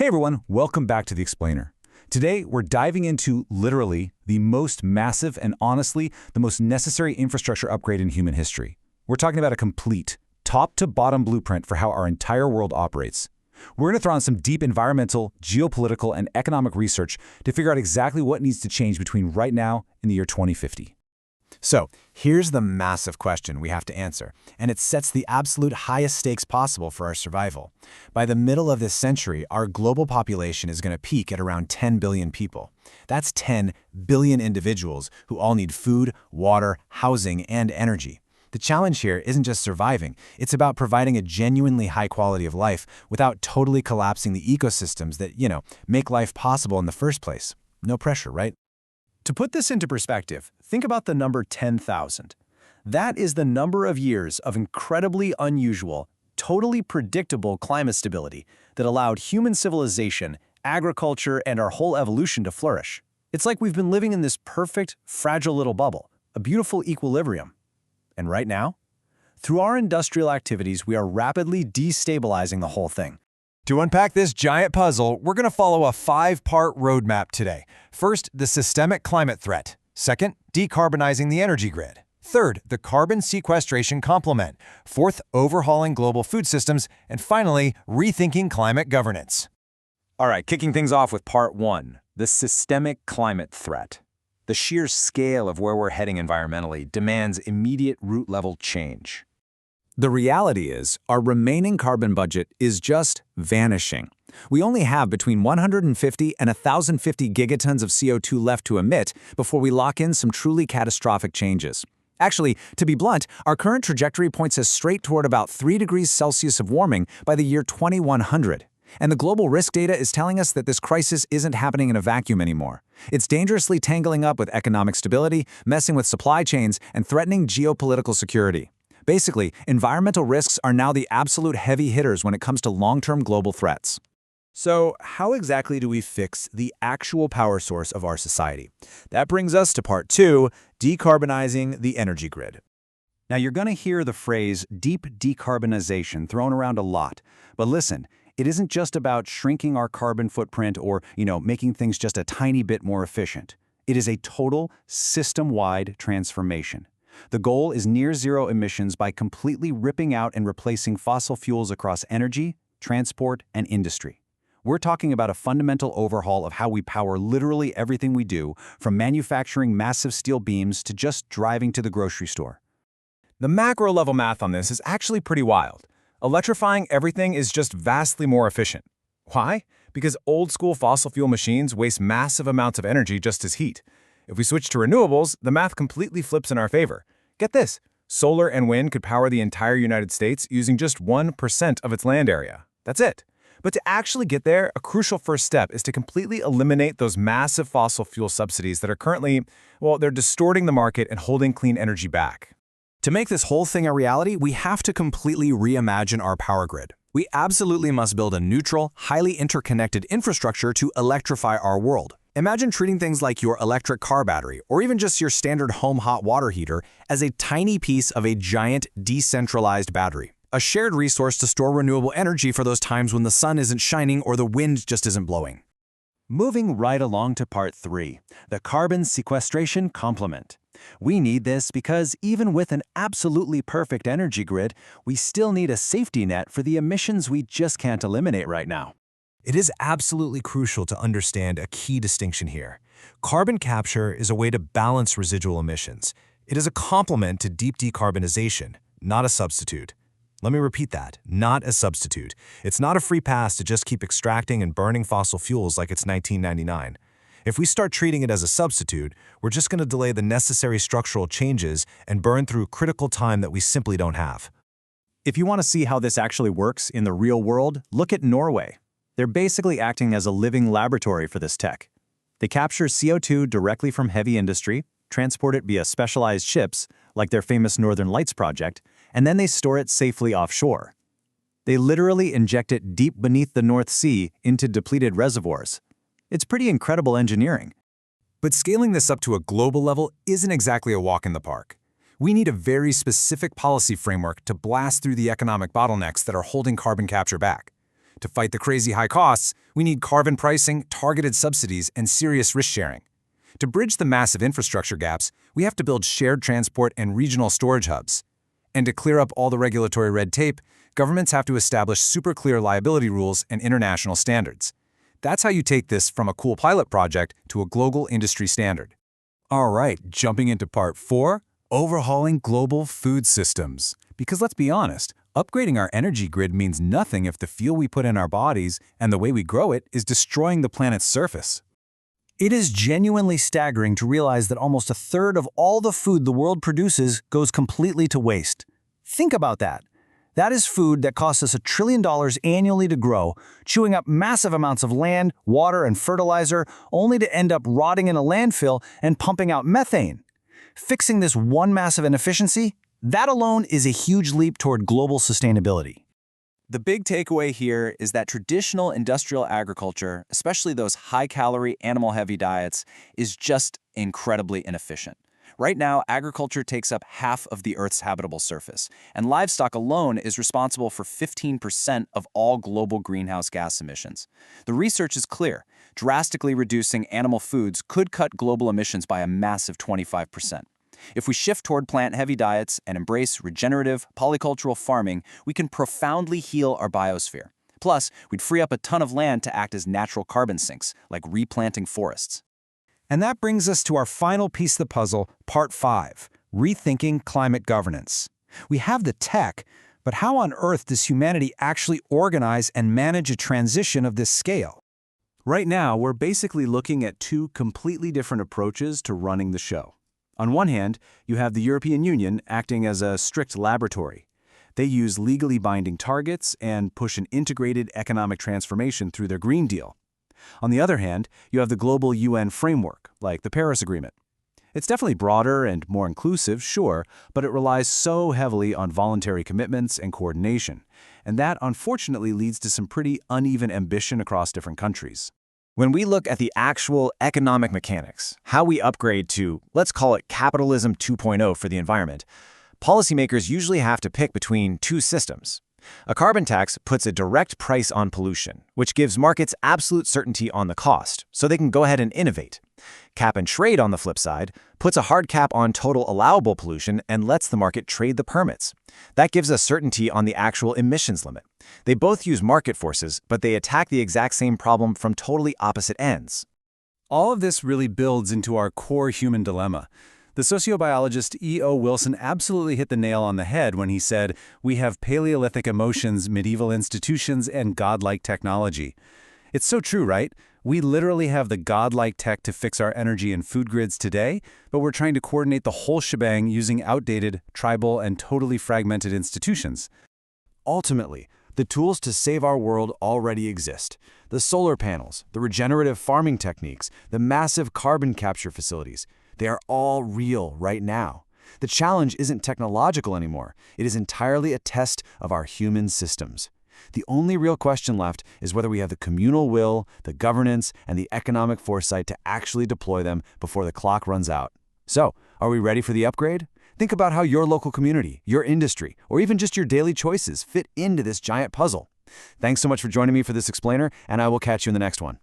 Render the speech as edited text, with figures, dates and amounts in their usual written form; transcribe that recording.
Hey everyone, welcome back to The Explainer. Today, we're diving into, literally, the most massive and honestly, the most necessary infrastructure upgrade in human history. We're talking about a complete, top-to-bottom blueprint for how our entire world operates. We're going to throw in some deep environmental, geopolitical, and economic research to figure out exactly what needs to change between right now and the year 2050. So, here's the massive question we have to answer, and it sets the absolute highest stakes possible for our survival. By the middle of this century, our global population is going to peak at around 10 billion people. That's 10 billion individuals who all need food, water, housing, and energy. The challenge here isn't just surviving, it's about providing a genuinely high quality of life without totally collapsing the ecosystems that, make life possible in the first place. No pressure, right? To put this into perspective, think about the number 10,000. That is the number of years of incredibly unusual, totally predictable climate stability that allowed human civilization, agriculture, and our whole evolution to flourish. It's like we've been living in this perfect, fragile little bubble, a beautiful equilibrium. And right now, through our industrial activities, we are rapidly destabilizing the whole thing. To unpack this giant puzzle, we're going to follow a 5-part roadmap today. First, the systemic climate threat. Second, decarbonizing the energy grid. Third, the carbon sequestration complement. Fourth, overhauling global food systems. And finally, rethinking climate governance. All right, kicking things off with part 1, the systemic climate threat. The sheer scale of where we're heading environmentally demands immediate root-level change. The reality is, our remaining carbon budget is just vanishing. We only have between 150 and 1,050 gigatons of CO2 left to emit before we lock in some truly catastrophic changes. Actually, to be blunt, our current trajectory points us straight toward about 3 degrees Celsius of warming by the year 2100. And the global risk data is telling us that this crisis isn't happening in a vacuum anymore. It's dangerously tangling up with economic stability, messing with supply chains, and threatening geopolitical security. Basically, environmental risks are now the absolute heavy hitters when it comes to long-term global threats. So, how exactly do we fix the actual power source of our society? That brings us to part 2, decarbonizing the energy grid. Now, you're going to hear the phrase deep decarbonization thrown around a lot. But listen, it isn't just about shrinking our carbon footprint or, making things just a tiny bit more efficient. It is a total, system-wide transformation. The goal is near-zero emissions by completely ripping out and replacing fossil fuels across energy, transport, and industry. We're talking about a fundamental overhaul of how we power literally everything we do, from manufacturing massive steel beams to just driving to the grocery store. The macro-level math on this is actually pretty wild. Electrifying everything is just vastly more efficient. Why? Because old-school fossil fuel machines waste massive amounts of energy just as heat. If we switch to renewables, the math completely flips in our favor. Get this, solar and wind could power the entire United States using just 1% of its land area. That's it. But to actually get there, a crucial first step is to completely eliminate those massive fossil fuel subsidies that are currently, they're distorting the market and holding clean energy back. To make this whole thing a reality, we have to completely reimagine our power grid. We absolutely must build a neutral, highly interconnected infrastructure to electrify our world. Imagine treating things like your electric car battery, or even just your standard home hot water heater, as a tiny piece of a giant, decentralized battery. A shared resource to store renewable energy for those times when the sun isn't shining or the wind just isn't blowing. Moving right along to part 3, the carbon sequestration complement. We need this because even with an absolutely perfect energy grid, we still need a safety net for the emissions we just can't eliminate right now. It is absolutely crucial to understand a key distinction here. Carbon capture is a way to balance residual emissions. It is a complement to deep decarbonization, not a substitute. Let me repeat that, not a substitute. It's not a free pass to just keep extracting and burning fossil fuels like it's 1999. If we start treating it as a substitute, we're just going to delay the necessary structural changes and burn through critical time that we simply don't have. If you want to see how this actually works in the real world, look at Norway. They're basically acting as a living laboratory for this tech. They capture CO2 directly from heavy industry, transport it via specialized ships, like their famous Northern Lights project, and then they store it safely offshore. They literally inject it deep beneath the North Sea into depleted reservoirs. It's pretty incredible engineering. But scaling this up to a global level isn't exactly a walk in the park. We need a very specific policy framework to blast through the economic bottlenecks that are holding carbon capture back. To fight the crazy high costs, We need carbon pricing, targeted subsidies, and serious risk sharing. To bridge the massive infrastructure gaps, we have to build shared transport and regional storage hubs. And to clear up all the regulatory red tape, governments have to establish super clear liability rules and international standards. That's how you take this from a cool pilot project to a global industry standard. All right, jumping into part 4, overhauling global food systems. Because let's be honest, upgrading our energy grid means nothing if the fuel we put in our bodies and the way we grow it is destroying the planet's surface. It is genuinely staggering to realize that almost a third of all the food the world produces goes completely to waste. Think about that. That is food that costs us $1 trillion annually to grow, chewing up massive amounts of land, water, and fertilizer, only to end up rotting in a landfill and pumping out methane. Fixing this one massive inefficiency, that alone is a huge leap toward global sustainability. The big takeaway here is that traditional industrial agriculture, especially those high-calorie, animal-heavy diets, is just incredibly inefficient. Right now, agriculture takes up half of the Earth's habitable surface, and livestock alone is responsible for 15% of all global greenhouse gas emissions. The research is clear. Drastically reducing animal foods could cut global emissions by a massive 25%. If we shift toward plant-heavy diets and embrace regenerative, polycultural farming, we can profoundly heal our biosphere. Plus, we'd free up a ton of land to act as natural carbon sinks, like replanting forests. And that brings us to our final piece of the puzzle, part 5, rethinking climate governance. We have the tech, but how on earth does humanity actually organize and manage a transition of this scale? Right now, we're basically looking at 2 completely different approaches to running the show. On one hand, you have the European Union acting as a strict laboratory. They use legally binding targets and push an integrated economic transformation through their Green Deal. On the other hand, you have the global UN framework, like the Paris Agreement. It's definitely broader and more inclusive, sure, but it relies so heavily on voluntary commitments and coordination, and that unfortunately leads to some pretty uneven ambition across different countries. When we look at the actual economic mechanics, how we upgrade to, let's call it capitalism 2.0 for the environment, policymakers usually have to pick between 2 systems. A carbon tax puts a direct price on pollution, which gives markets absolute certainty on the cost, so they can go ahead and innovate. Cap and trade, on the flip side, puts a hard cap on total allowable pollution and lets the market trade the permits. That gives us certainty on the actual emissions limit. They both use market forces, but they attack the exact same problem from totally opposite ends. All of this really builds into our core human dilemma. The sociobiologist E.O. Wilson absolutely hit the nail on the head when he said, "We have Paleolithic emotions, medieval institutions, and godlike technology." It's so true, right? We literally have the godlike tech to fix our energy and food grids today, but we're trying to coordinate the whole shebang using outdated, tribal, and totally fragmented institutions. Ultimately, the tools to save our world already exist. The solar panels, the regenerative farming techniques, the massive carbon capture facilities. They are all real right now. The challenge isn't technological anymore. It is entirely a test of our human systems. The only real question left is whether we have the communal will, the governance, and the economic foresight to actually deploy them before the clock runs out. So, are we ready for the upgrade? Think about how your local community, your industry, or even just your daily choices fit into this giant puzzle. Thanks so much for joining me for this explainer, and I will catch you in the next one.